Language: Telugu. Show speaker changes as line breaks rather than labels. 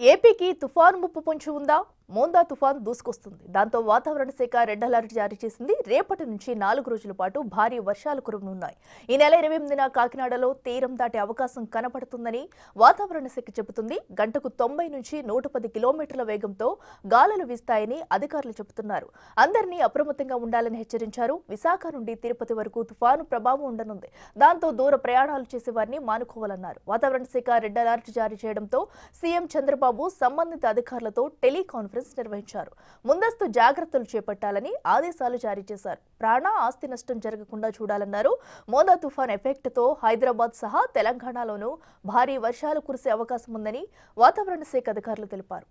ఏపీకి తుఫాను ముప్పు పొంచి ఉందా? మోందా తుఫాను దూసుకొస్తుంది. దాంతో వాతావరణ శాఖ రెడ్ అలర్ట్ జారీ చేసింది. రేపటి నుంచి 4 రోజుల పాటు భారీ వర్షాలు కురవనున్నాయి. ఈ నెల 28న కాకినాడలో తీరం దాటే అవకాశం కనపడుతుందని వాతావరణ శాఖ చెబుతుంది. గంటకు 90 నుంచి 110 కిలోమీటర్ల వేగంతో గాలులు వీస్తాయని అధికారులు చెబుతున్నారు. అందరినీ అప్రమత్తంగా ఉండాలని హెచ్చరించారు. విశాఖ నుండి తిరుపతి వరకు తుఫాను ప్రభావం ఉండనుంది. దాంతో దూర ప్రయాణాలు చేసే వారిని మానుకోవాలన్నారు. వాతావరణ శాఖ రెడ్ అలర్ట్ జారీ చేయడంతో సీఎం చంద్రబాబు సంబంధిత అధికారులతో టెలికాన్ఫరెన్స్ నిర్వహించారు. ముందస్తు జాగ్రత్తలు చేపట్టాలని ఆదేశాలు జారీ చేశారు. ప్రాణ ఆస్తి నష్టం జరగకుండా చూడాలన్నారు. మోందా తుఫాన్ ఎఫెక్ట్ తో హైదరాబాద్ సహా తెలంగాణలోనూ భారీ వర్షాలు కురిసే అవకాశం ఉందని వాతావరణ శాఖ అధికారులు తెలిపారు.